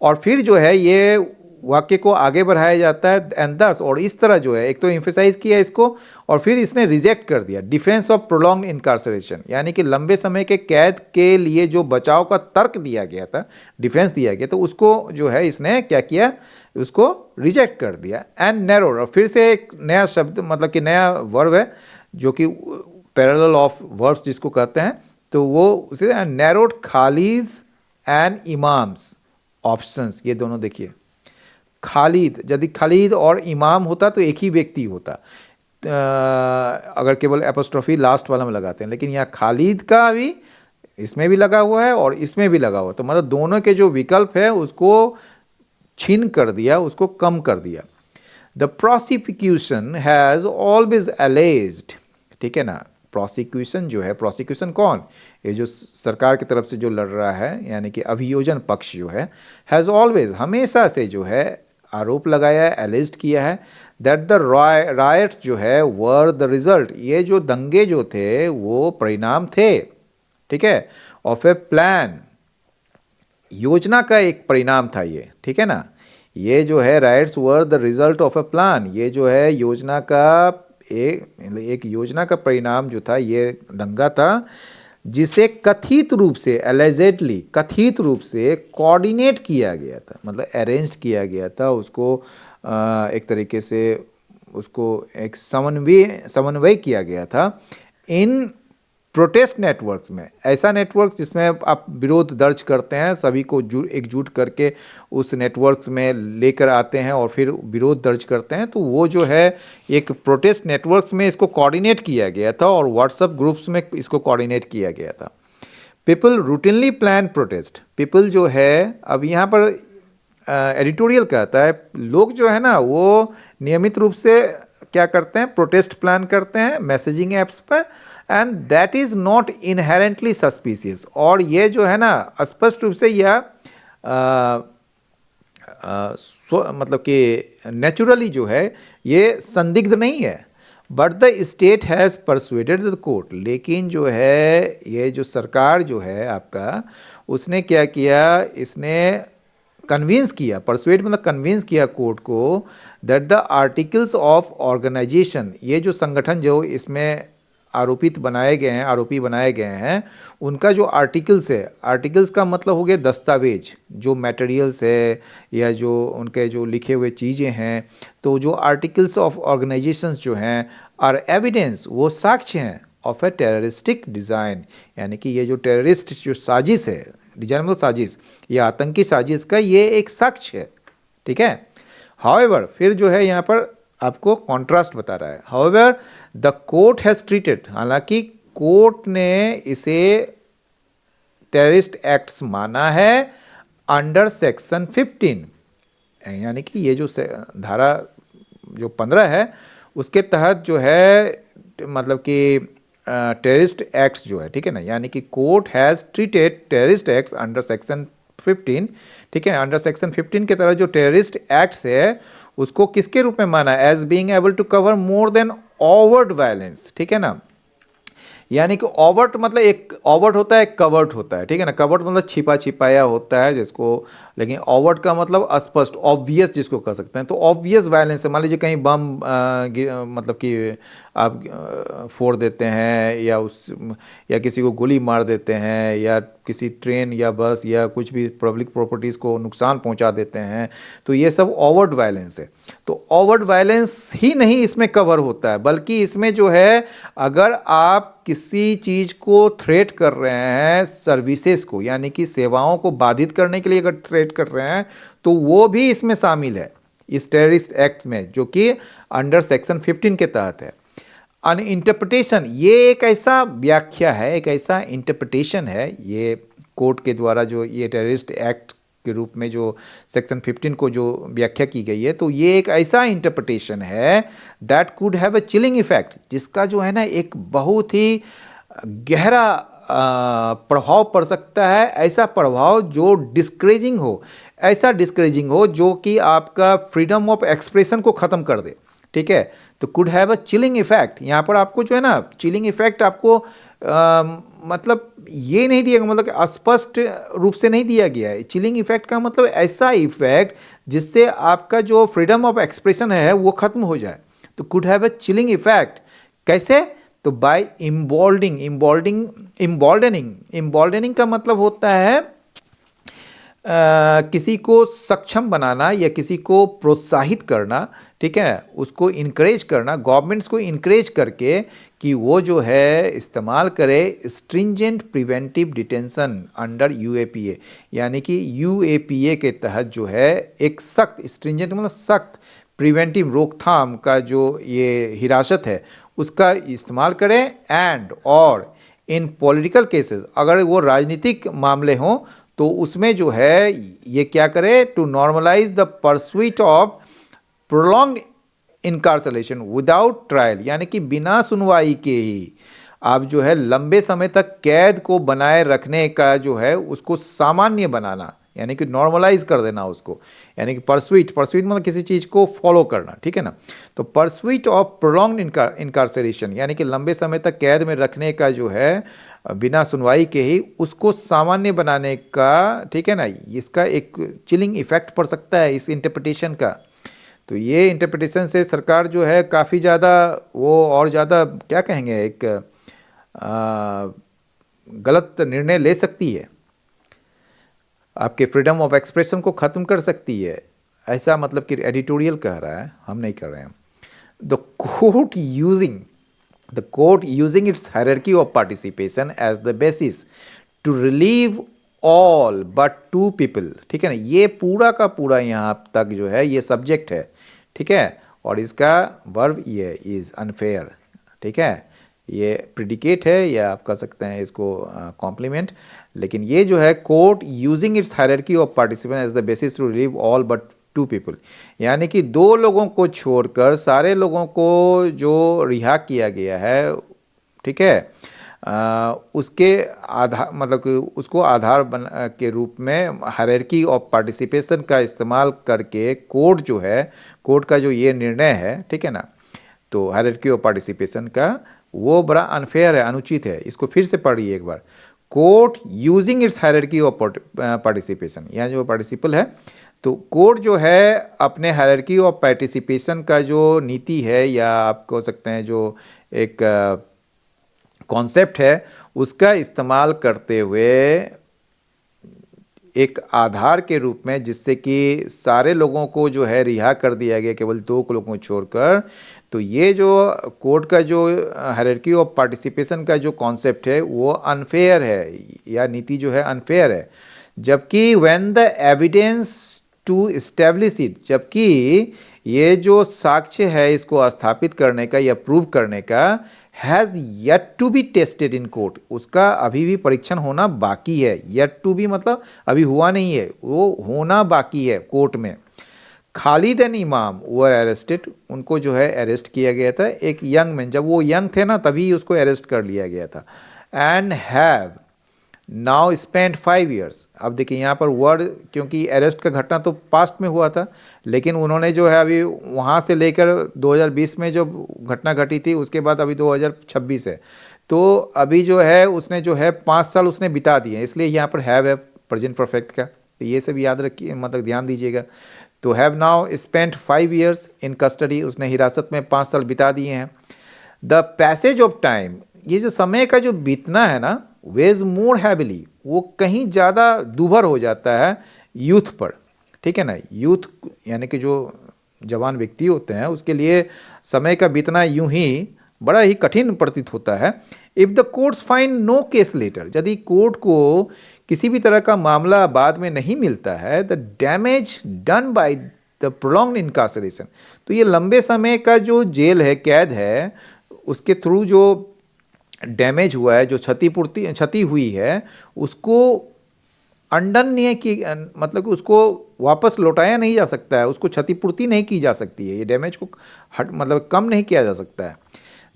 और फिर जो है ये वाक्य को आगे बढ़ाया जाता है एंड दस, और इस तरह जो है एक तो इम्फेसाइज किया इसको और फिर इसने रिजेक्ट कर दिया डिफेंस ऑफ प्रोलॉन्ग्ड इनकार्सरेशन, यानी कि लंबे समय के कैद के लिए जो बचाव का तर्क दिया गया था, डिफेंस दिया गया, तो उसको जो है इसने क्या किया, उसको रिजेक्ट कर दिया। एंड नैरोड, और फिर से एक नया शब्द मतलब कि नया वर्ब है जो कि पैरेलल ऑफ वर्ब्स जिसको कहते हैं, तो वो उसे narrowed Khalid and imams options, ये दोनों देखिए, खालिद, यदि खालिद और इमाम होता तो एक ही व्यक्ति होता, अगर केवल एपोस्ट्रोफी लास्ट वाला में लगाते हैं, लेकिन यहाँ खालिद का भी इसमें भी लगा हुआ है और इसमें भी लगा हुआ, तो मतलब दोनों के जो विकल्प है उसको छीन कर दिया, उसको कम कर दिया। The prosecution has always alleged, ठीक है ना, प्रोसिक्यूशन जो है, प्रोसिक्यूशन कौन, ये जो सरकार की तरफ से जो लड़ रहा है यानी कि अभियोजन पक्ष जो है, हैज़ ऑलवेज, हमेशा से जो है आरोप लगाया है, एलिज्ड किया है, दैट द रायट्स जो है वर द रिजल्ट, ये जो दंगे जो थे वो परिणाम थे, ठीक है, ऑफ ए प्लान, योजना का एक परिणाम था ये, ठीक है ना, ये जो है rights were the result of a plan, ये जो है योजना का एक योजना का परिणाम जो था, ये दंगा था जिसे कथित रूप से, एलिजेडली कथित रूप से कोऑर्डिनेट किया गया था, मतलब अरेंज किया गया था उसको, एक तरीके से उसको एक समन्वय किया गया था इन प्रोटेस्ट नेटवर्क्स में। ऐसा नेटवर्क जिसमें आप विरोध दर्ज करते हैं, सभी को एकजुट करके उस नेटवर्क्स में लेकर आते हैं और फिर विरोध दर्ज करते हैं, तो वो जो है एक प्रोटेस्ट नेटवर्क्स में इसको कोऑर्डिनेट किया गया था और व्हाट्सएप ग्रुप्स में इसको कोऑर्डिनेट किया गया था। People routinely plan protest, people जो है, अब यहाँ पर एडिटोरियल कहता है, लोग जो है ना वो नियमित रूप से क्या करते हैं, प्रोटेस्ट प्लान करते हैं मैसेजिंग ऐप्स पर, and that is not inherently suspicious, और ये जो है ना स्पष्ट रूप से यह मतलब कि नेचुरली जो है ये संदिग्ध नहीं है। But the state has persuaded the court, लेकिन जो है ये जो सरकार जो है आपका, उसने क्या किया, इसने कन्विंस किया, परसुएड मतलब कन्विंस किया कोर्ट को, that the articles of organisation, ये जो संगठन जो इसमें आरोपित बनाए गए हैं, आरोपी बनाए गए हैं, उनका जो आर्टिकल्स है, आर्टिकल्स का मतलब हो गया दस्तावेज, जो मटेरियल्स है या जो उनके जो लिखे हुए चीज़ें हैं, तो जो आर्टिकल्स ऑफ ऑर्गेनाइजेशंस जो हैं आर एविडेंस, वो साक्ष्य हैं ऑफ ए टेररिस्टिक डिज़ाइन, यानी कि ये जो टेररिस्ट जो साजिश है, डिजाइन मतलब साजिश, ये आतंकी साजिश का ये एक साक्ष्य है, ठीक है। हाउएवर, फिर जो है यहाँ पर आपको कॉन्ट्रास्ट बता रहा है, however the court has treated, हालांकि कोर्ट ने इसे टेररिस्ट एक्ट्स माना है अंडर सेक्शन 15, यानी कि ये जो धारा जो 15 है उसके तहत जो है, मतलब कि टेररिस्ट एक्ट्स जो है, ठीक है ना, यानी कि court has treated terrorist acts under section 15, ठीक है, अंडर सेक्शन 15 के तरह जो टेररिस्ट एक्ट्स है उसको किसके रूप में माना, as being able to cover more than overt violence, ठीक है ना, यानी कि ओवर्ट मतलब एक ओवर्ट होता है, एक कवर्ट होता है, ठीक है ना, कवर्ट मतलब छिपा छिपाया होता है जिसको, लेकिन ओवर्ट का मतलब स्पष्ट, ऑब्वियस जिसको कह सकते हैं, तो ऑब्वियस वायलेंस है, मान लीजिए कहीं बम मतलब कि आप फोड़ देते हैं या किसी को गोली मार देते हैं या किसी ट्रेन या बस या कुछ भी पब्लिक प्रॉपर्टीज़ को नुकसान पहुंचा देते हैं, तो ये सब ओवर्ट वायलेंस है। तो ओवर्ट वायलेंस ही नहीं इसमें कवर होता है, बल्कि इसमें जो है अगर आप किसी चीज़ को थ्रेट कर रहे हैं, सर्विसेज को यानी कि सेवाओं को बाधित करने के लिए अगर थ्रेट कर रहे हैं, तो वो भी इसमें शामिल है इस टेररिस्ट एक्ट में, जो कि अंडर सेक्शन 15 के तहत है। अन इंटरप्रिटेशन, ये एक ऐसा व्याख्या है, एक ऐसा इंटरप्रिटेशन है, ये कोर्ट के द्वारा जो ये टेररिस्ट एक्ट के रूप में जो सेक्शन 15 को जो व्याख्या की गई है, तो ये एक ऐसा इंटरप्रिटेशन है that could have a chilling effect, जिसका जो है ना एक बहुत ही गहरा प्रभाव पड़ सकता है, ऐसा प्रभाव जो डिस्करेजिंग हो, ऐसा डिस्करेजिंग हो जो कि आपका फ्रीडम ऑफ एक्सप्रेशन को ख़त्म कर दे, ठीक है। तो could have a chilling effect, यहाँ पर आपको जो है ना चिलिंग इफेक्ट आपको मतलब ये नहीं दिया, मतलब स्पष्ट रूप से नहीं दिया गया है। चिलिंग इफेक्ट का मतलब ऐसा इफेक्ट जिससे आपका जो फ्रीडम ऑफ एक्सप्रेशन है वो खत्म हो जाए। तो could have a chilling effect, कैसे, तो बाय इम्बॉल्डनिंग का मतलब होता है किसी को सक्षम बनाना या किसी को प्रोत्साहित करना, ठीक है, उसको इनकरेज करना, गवर्नमेंट्स को इनकरेज करके कि वो जो है इस्तेमाल करे stringent preventive detention under UAPA, यानी कि यूएपीए के तहत जो है एक सख्त, स्ट्रिंजेंट मतलब सख्त, प्रिवेंटिव रोकथाम का जो ये हिरासत है उसका इस्तेमाल करें, एंड और इन पॉलिटिकल केसेस, अगर वो राजनीतिक मामले हों तो उसमें जो है ये क्या करे, to normalise the pursuit of prolong incarceration without trial, यानी कि बिना सुनवाई के ही आप जो है लंबे समय तक कैद को बनाए रखने का जो है उसको सामान्य बनाना, यानी कि नॉर्मलाइज कर देना उसको, यानी कि परसुइट मतलब किसी चीज़ को फॉलो करना, ठीक है ना। तो परसुइट ऑफ प्रोलॉन्ग्ड इनकार्सरेशन यानी कि लंबे समय तक कैद में रखने का जो है बिना सुनवाई के ही उसको सामान्य बनाने का, ठीक है ना, इसका एक चिलिंग इफेक्ट पड़ सकता है इस इंटरप्रिटेशन का। तो ये इंटरप्रिटेशन से सरकार जो है काफ़ी ज़्यादा वो और ज़्यादा क्या कहेंगे एक गलत निर्णय ले सकती है, आपके फ्रीडम ऑफ एक्सप्रेशन को ख़त्म कर सकती है, ऐसा मतलब कि एडिटोरियल कह रहा है, हम नहीं कर रहे हैं। The court using the court using its hierarchy of participation as the basis to relieve all but two people, ठीक है ना। ये पूरा का पूरा यहाँ तक जो है ये सब्जेक्ट है, ठीक है, और इसका वर्ब ये इज अनफेयर, ठीक है, ये प्रिडिकेट है या आप कह सकते हैं इसको कॉम्प्लीमेंट। लेकिन ये जो है court using its hierarchy of participant as the basis to relieve all but two people, यानी कि दो लोगों को छोड़कर सारे लोगों को जो रिहा किया गया है, ठीक है, उसके आधार मतलब कि उसको आधार के रूप में हायरार्की ऑफ पार्टिसिपेशन का इस्तेमाल करके कोर्ट जो है, कोर्ट का जो ये निर्णय है, ठीक है ना, तो हायरार्की ऑफ पार्टिसिपेशन का वो बड़ा अनफेयर है, अनुचित है। इसको फिर से पढ़िए एक बार। Court using its hierarchy of participation, यहाँ जो पार्टिसिपल है, तो कोर्ट जो है अपने हायरार्की ऑफ पार्टिसिपेशन का जो नीति है या आप कह सकते हैं जो एक कॉन्सेप्ट है उसका इस्तेमाल करते हुए एक आधार के रूप में, जिससे कि सारे लोगों को जो है रिहा कर दिया गया केवल दो लोगों को छोड़कर। तो ये जो कोर्ट का जो हायरार्की ऑफ पार्टिसिपेशन का जो कॉन्सेप्ट है वो अनफेयर है या नीति जो है अनफेयर है। जबकि when the evidence to establish it, जबकि ये जो साक्ष्य है इसको स्थापित करने का या प्रूव करने का, has yet to be tested in court, उसका अभी भी परीक्षण होना बाकी है। येट टू बी मतलब अभी हुआ नहीं है, वो होना बाकी है कोर्ट में। खालिद एंड इमाम वर अरेस्टेड, उनको जो है अरेस्ट किया गया था, एक यंग मैन, जब वो यंग थे ना तभी उसको अरेस्ट कर लिया गया था। And have now spend 5 years, अब देखिए यहाँ पर वर्ड, क्योंकि अरेस्ट का घटना तो पास्ट में हुआ था, लेकिन उन्होंने जो है अभी वहाँ से लेकर 2020 में जो घटना घटी थी उसके बाद अभी 2026 है, तो अभी जो है उसने जो है 5 साल उसने बिता दिए, इसलिए यहाँ पर हैव है प्रेजेंट परफेक्ट का, तो ये सब याद रखिए, मतलब ध्यान दीजिएगा। तो have now spent 5 years in custody, उसने हिरासत में 5 साल बिता दिए हैं। द पैसेज ऑफ टाइम, ये जो समय का जो बीतना है ना, वेज मोर हैविली, वो कहीं ज़्यादा दूभर हो जाता है यूथ पर, ठीक है ना। यूथ यानी कि जो जवान व्यक्ति होते हैं उसके लिए समय का बीतना यूं ही बड़ा ही कठिन प्रतीत होता है। If the courts find no case later, यदि कोर्ट को किसी भी तरह का मामला बाद में नहीं मिलता है, the damage done by the prolonged इनकार्सरेशन, तो ये लंबे समय का जो जेल है, कैद है, उसके थ्रू जो डैमेज हुआ है, जो क्षति हुई है, उसको अंडन नहीं की, मतलब कि उसको वापस लौटाया नहीं जा सकता है, उसको क्षतिपूर्ति नहीं की जा सकती है, ये डैमेज को मतलब कम नहीं किया जा सकता है।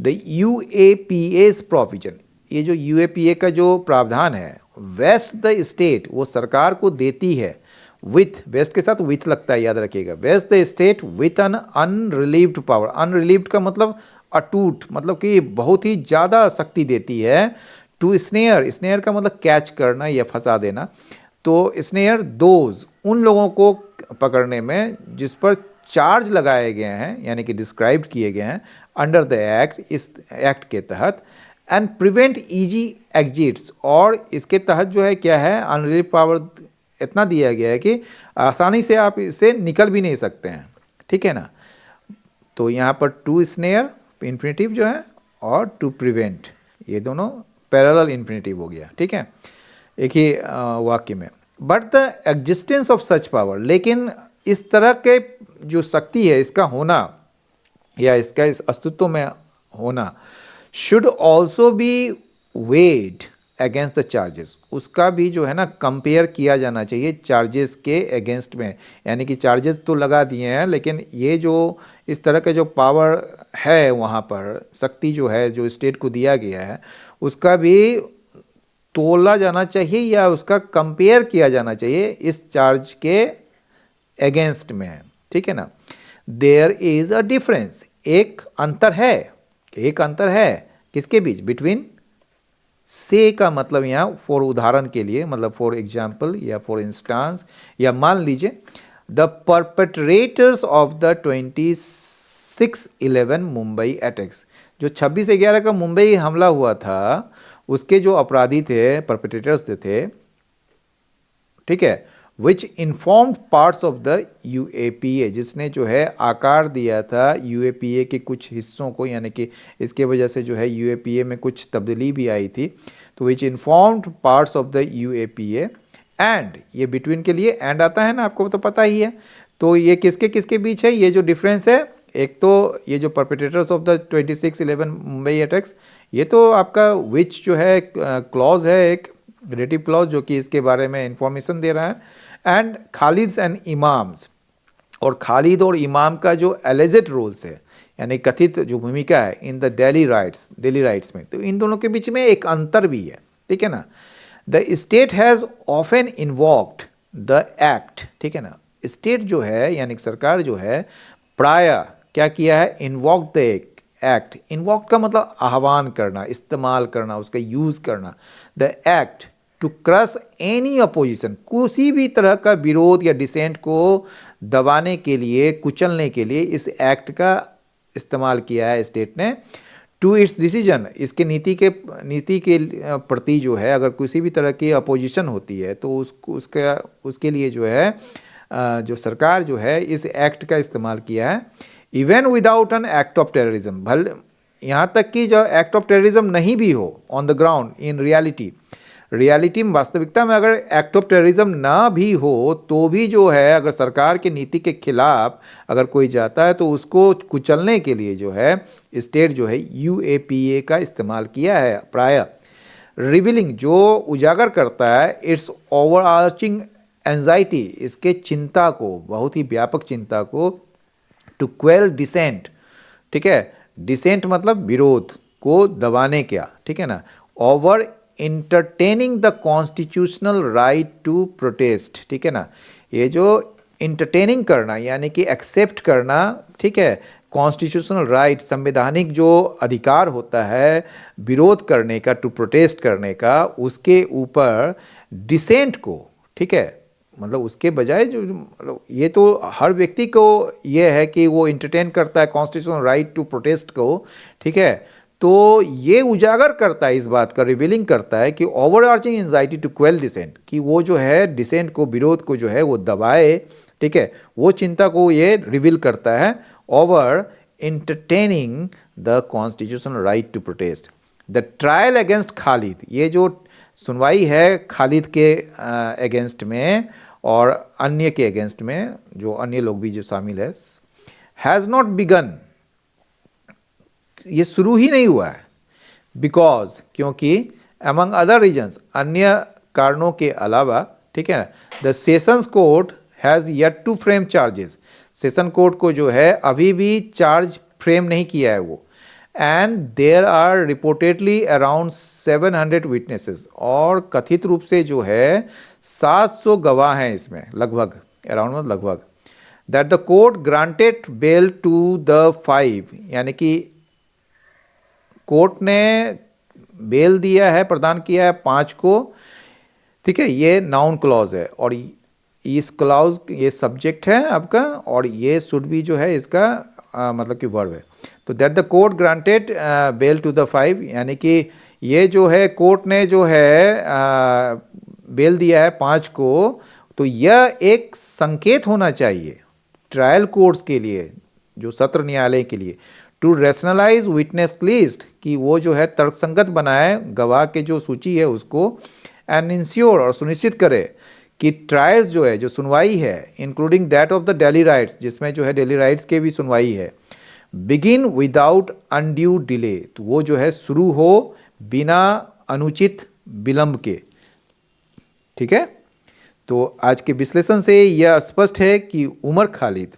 द यूएपीएस प्रोविजन, ये जो यूएपीए का जो प्रावधान है, वेस्ट द स्टेट, वो सरकार को देती है, विथ, वेस्ट के साथ विथ लगता है, याद रखिएगा, vest the state with an unrelieved power, unrelieved का मतलब अटूट, मतलब कि बहुत ही ज़्यादा शक्ति देती है। टू स्नेयर, स्नेयर का मतलब कैच करना या फंसा देना, तो स्नेयर दोज, उन लोगों को पकड़ने में जिस पर चार्ज लगाए गए हैं, यानी कि डिस्क्राइब्ड किए गए हैं अंडर द एक्ट, इस एक्ट के तहत, एंड प्रिवेंट इजी एग्जिट्स, और इसके तहत जो है क्या है, अनरिलीव पावर इतना दिया गया है कि आसानी से आप इससे निकल भी नहीं सकते हैं, ठीक है ना। तो यहाँ पर टू स्नेयर इन्फिनेटिव जो है और टू प्रिवेंट, ये दोनों पैरेलल इन्फिनेटिव हो गया, ठीक है, एक ही वाक्य में। But the existence of such power, लेकिन इस तरह के जो शक्ति है इसका होना या इसका इस अस्तित्व में होना, should also be weighed against the charges, उसका भी जो है ना कंपेयर किया जाना चाहिए चार्जेस के अगेंस्ट में, यानी कि चार्जेस तो लगा दिए हैं, लेकिन ये जो इस तरह का जो पावर है वहाँ पर, शक्ति जो है जो स्टेट को दिया गया है, उसका भी तोला जाना चाहिए या उसका कंपेयर किया जाना चाहिए इस चार्ज के अगेंस्ट में है, ठीक है ना। देयर इज अ डिफरेंस, एक अंतर है, एक अंतर है किसके बीच, बिटवीन से का मतलब यहाँ फॉर उदाहरण के लिए, मतलब फॉर एग्जाम्पल या फॉर इंस्टांस, या मान लीजिए the perpetrators of the 26/11 Mumbai attacks, जो 26/11 का मुंबई हमला हुआ था उसके जो अपराधी थे, परपेट्रेटर्स थे, ठीक है, which informed parts of the UAPA, जिसने जो है आकार दिया था यूएपीए के कुछ हिस्सों को, यानी कि इसके वजह से जो है यूएपीए में कुछ तब्दीली भी आई थी, तो which informed parts of the UAPA and, ये बिटवीन के लिए एंड आता है ना, आपको तो पता ही है। तो ये किसके किसके बीच है, ये जो डिफरेंस है, एक तो ये जो perpetrators of the 26/11 Mumbai attacks, ये तो आपका विच जो है क्लॉज है, एक रिलेटिव क्लॉज जो कि इसके बारे में इंफॉर्मेशन दे रहा है, एंड खालिद एंड इमाम्स, और खालिद और इमाम का जो एलिजेड रोल्स है, यानी कथित जो भूमिका है इन द डेली राइट्स में, तो इन दोनों के बीच में एक अंतर भी है, ठीक है ना। The state has often invoked the act, ठीक है ना, स्टेट जो है यानी सरकार जो है प्राय क्या किया है, इन्वॉक्ड द एक्ट, इन्वॉक्ड का मतलब आह्वान करना, इस्तेमाल करना, उसका यूज़ करना, the act to crush any opposition, किसी भी तरह का विरोध या डिसेंट को दबाने के लिए, कुचलने के लिए इस एक्ट का इस्तेमाल किया है स्टेट ने, टू इट्स डिसीजन, इसके नीति के प्रति जो है, अगर किसी भी तरह की अपोजिशन होती है तो उसके लिए जो है जो सरकार जो है इस एक्ट का इस्तेमाल किया है, even without an act of terrorism, भले यहाँ तक कि जो एक्ट ऑफ टेररिज्म नहीं भी हो on the ground, in reality में, वास्तविकता में अगर एक्ट ऑफ टेररिज्म ना भी हो तो भी जो है, अगर सरकार की नीति के खिलाफ अगर कोई जाता है तो उसको कुचलने के लिए जो है स्टेट जो है यूएपीए का इस्तेमाल किया है प्राय, रिवीलिंग जो उजागर करता है इट्स ओवरआर्चिंग एंजाइटी, इसके चिंता को, बहुत ही व्यापक चिंता को, टू क्वेल डिसेंट, ठीक है, डिसेंट मतलब विरोध को दबाने क्या, ठीक है ना, over entertaining the constitutional right to protest, ठीक है ना, ये जो इंटरटेनिंग करना यानी कि एक्सेप्ट करना, ठीक है, कॉन्स्टिट्यूशनल राइट, संवैधानिक जो अधिकार होता है विरोध करने का, टू प्रोटेस्ट करने का, उसके ऊपर डिसेंट को, ठीक है, मतलब उसके बजाय जो मतलब ये तो हर व्यक्ति को ये है कि वो इंटरटेन करता है कॉन्स्टिट्यूशनल राइट टू प्रोटेस्ट को, ठीक है, तो ये उजागर करता है, इस बात का रिवीलिंग करता है कि overarching anxiety to quell dissent, कि वो जो है डिसेंट को, विरोध को जो है वो दबाए, ठीक है, वो चिंता को ये रिवील करता है, over entertaining the constitutional right to protest. The trial against Khalid, ये जो सुनवाई है खालिद के अगेंस्ट में और अन्य के अगेंस्ट में, जो अन्य लोग भी जो शामिल है, हैज़ नॉट बिगन, ये शुरू ही नहीं हुआ है, बिकॉज, क्योंकि अमंग अदर रीजन्स, अन्य कारणों के अलावा, ठीक है, the sessions court has yet to frame charges, session court को जो है अभी भी चार्ज फ्रेम नहीं किया है वो, and there are reportedly around 700 witnesses, और कथित रूप से जो है 700 गवाह हैं इसमें, लगभग, अराउंड मतलब लगभग, that the court granted bail to the 5, यानी कि कोर्ट ने बेल दिया है, प्रदान किया है 5 को, ठीक है, ये नाउन क्लॉज है, और इस क्लॉज ये सब्जेक्ट है आपका, और ये शुड भी जो है इसका मतलब कि वर्ब है, तो that the court granted bail to the 5, यानी कि ये जो है कोर्ट ने जो है बेल दिया है 5 को, तो यह एक संकेत होना चाहिए ट्रायल कोर्ट्स के लिए, जो सत्र न्यायालय के लिए, टू रैशनलाइज विटनेस लिस्ट, कि वो जो है तर्कसंगत बनाए गवाह के जो सूची है उसको, एंड इंश्योर, और सुनिश्चित करे कि ट्रायल्स जो है, जो सुनवाई है, including that of the daily rights, जिसमें जो है डेली राइट्स के भी सुनवाई है, बिगिन विदाउट अनड्यू डिले, तो वो जो है शुरू हो बिना अनुचित विलंब के, ठीक है। तो आज के विश्लेषण से यह स्पष्ट है कि उमर खालिद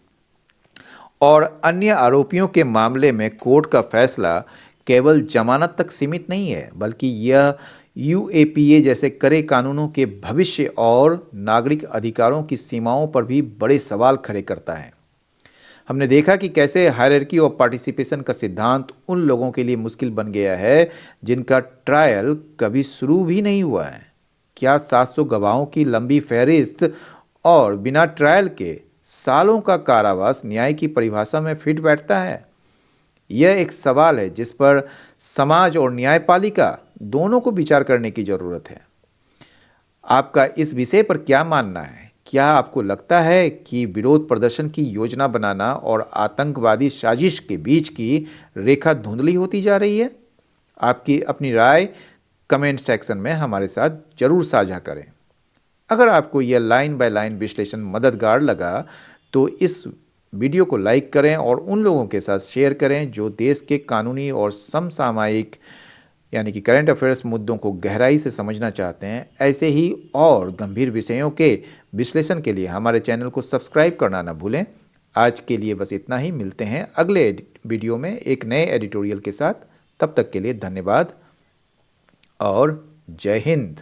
और अन्य आरोपियों के मामले में कोर्ट का फैसला केवल जमानत तक सीमित नहीं है, बल्कि यूएपीए जैसे कड़े कानूनों के भविष्य और नागरिक अधिकारों की सीमाओं पर भी बड़े सवाल खड़े करता है। हमने देखा कि कैसे हायरार्की और पार्टिसिपेशन का सिद्धांत उन लोगों के लिए मुश्किल बन गया है जिनका ट्रायल कभी शुरू भी नहीं हुआ है। क्या 700 गवाहों की लंबी फहरिस्त और बिना ट्रायल के सालों का कारावास न्याय की परिभाषा में फिट बैठता है? यह एक सवाल है जिस पर समाज और न्यायपालिका दोनों को विचार करने की जरूरत है। आपका इस विषय पर क्या मानना है? क्या आपको लगता है कि विरोध प्रदर्शन की योजना बनाना और आतंकवादी साजिश के बीच की रेखा धुंधली होती जा रही है? आपकी अपनी राय कमेंट सेक्शन में हमारे साथ जरूर साझा करें। अगर आपको यह लाइन बाय लाइन विश्लेषण मददगार लगा तो इस वीडियो को लाइक करें और उन लोगों के साथ शेयर करें जो देश के कानूनी और समसामयिक यानी कि करंट अफेयर्स मुद्दों को गहराई से समझना चाहते हैं। ऐसे ही और गंभीर विषयों के विश्लेषण के लिए हमारे चैनल को सब्सक्राइब करना ना भूलें। आज के लिए बस इतना ही। मिलते हैं अगले वीडियो में एक नए एडिटोरियल के साथ। तब तक के लिए धन्यवाद और जय हिंद।